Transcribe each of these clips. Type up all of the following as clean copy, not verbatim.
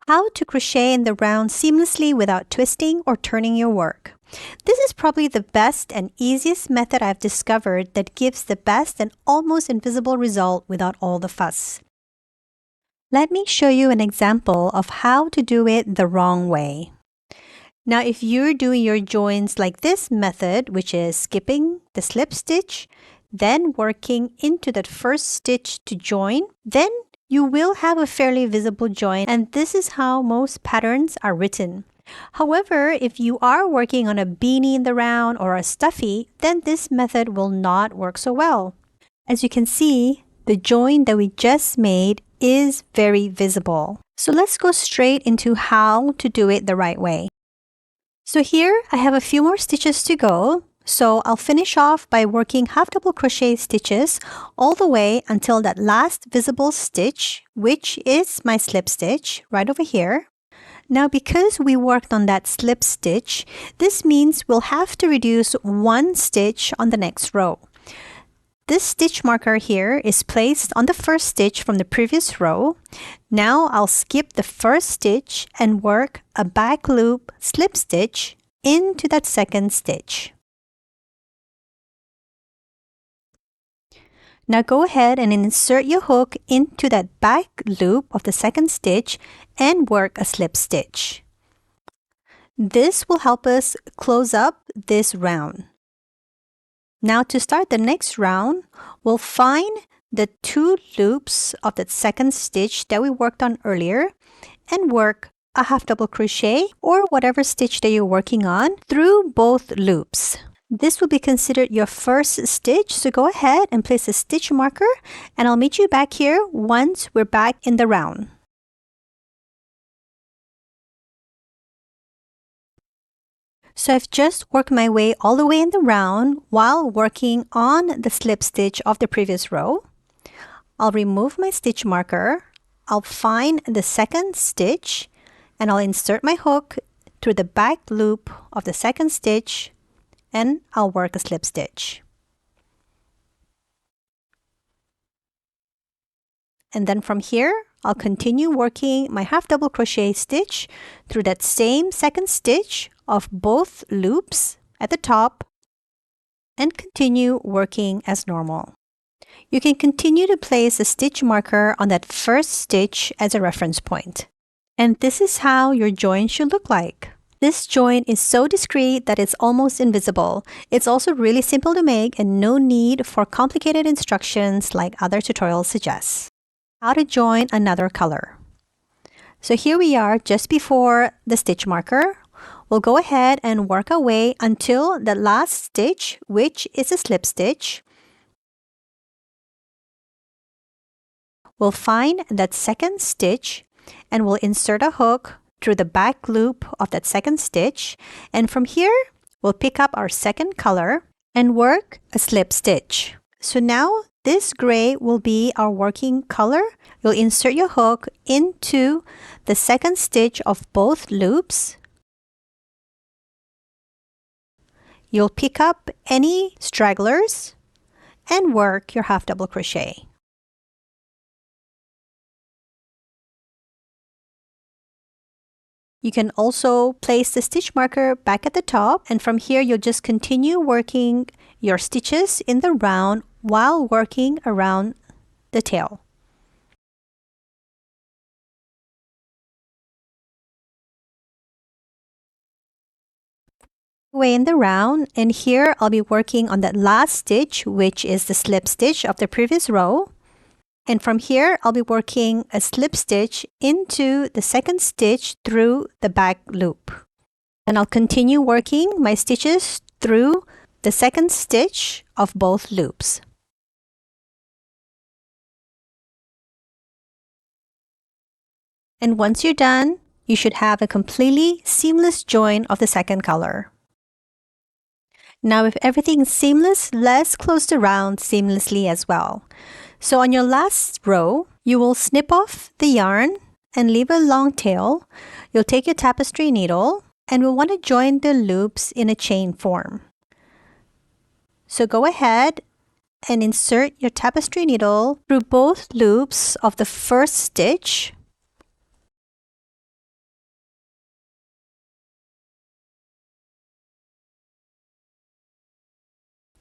How to crochet in the round seamlessly without twisting or turning your work. This is probably the best and easiest method I've discovered that gives the best and almost invisible result without all the fuss. Let me show you an example of how to do it the wrong way. Now, if you're doing your joins like this method, which is skipping the slip stitch, then working into that first stitch to join, then you will have a fairly visible join, and this is how most patterns are written. However, if you are working on a beanie in the round or a stuffy, then this method will not work so well. As you can see, the join that we just made is very visible. So let's go straight into how to do it the right way. So here I have a few more stitches to go. So I'll finish off by working half double crochet stitches all the way until that last visible stitch, which is my slip stitch right over here. Now, because we worked on that slip stitch, this means we'll have to reduce one stitch on the next row. This stitch marker here is placed on the first stitch from the previous row. Now I'll skip the first stitch and work a back loop slip stitch into that second stitch. Now go ahead and insert your hook into that back loop of the second stitch and work a slip stitch. This will help us close up this round. Now to start the next round, we'll find the two loops of that second stitch that we worked on earlier and work a half double crochet or whatever stitch that you're working on through both loops. This will be considered your first stitch, so go ahead and place a stitch marker and I'll meet you back here once we're back in the round. So I've just worked my way all the way in the round while working on the slip stitch of the previous row. I'll remove my stitch marker, I'll find the second stitch and I'll insert my hook through the back loop of the second stitch and I'll work a slip stitch. And then from here, I'll continue working my half double crochet stitch through that same second stitch of both loops at the top and continue working as normal. You can continue to place a stitch marker on that first stitch as a reference point. And this is how your join should look like. This join is so discreet that it's almost invisible. It's also really simple to make and no need for complicated instructions like other tutorials suggest. How to join another color. So here we are just before the stitch marker. We'll go ahead and work our way until the last stitch, which is a slip stitch. We'll find that second stitch and we'll insert a hook through the back loop of that second stitch. And from here, we'll pick up our second color and work a slip stitch. So now this gray will be our working color. You'll insert your hook into the second stitch of both loops. You'll pick up any stragglers and work your half double crochet. You can also place the stitch marker back at the top, and from here you'll just continue working your stitches in the round while working around the tail. Way in the round, and here I'll be working on that last stitch, which is the slip stitch of the previous row. And from here, I'll be working a slip stitch into the second stitch through the back loop. And I'll continue working my stitches through the second stitch of both loops. And once you're done, you should have a completely seamless join of the second color. Now, if everything is seamless, let's close the round seamlessly as well. So on your last row, you will snip off the yarn and leave a long tail. You'll take your tapestry needle and we'll want to join the loops in a chain form. So go ahead and insert your tapestry needle through both loops of the first stitch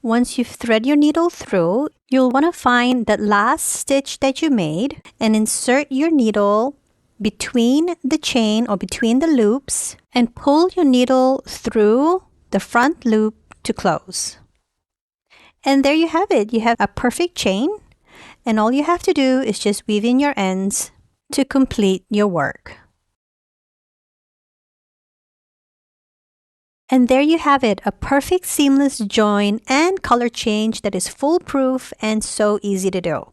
once you've thread your needle through, you'll want to find that last stitch that you made and insert your needle between the chain or between the loops and pull your needle through the front loop to close. And there you have it. You have a perfect chain, and all you have to do is just weave in your ends to complete your work. And there you have it, a perfect seamless join and color change that is foolproof and so easy to do.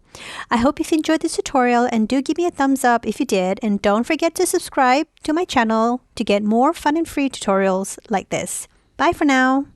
I hope you've enjoyed this tutorial, and do give me a thumbs up if you did, and don't forget to subscribe to my channel to get more fun and free tutorials like this. Bye for now.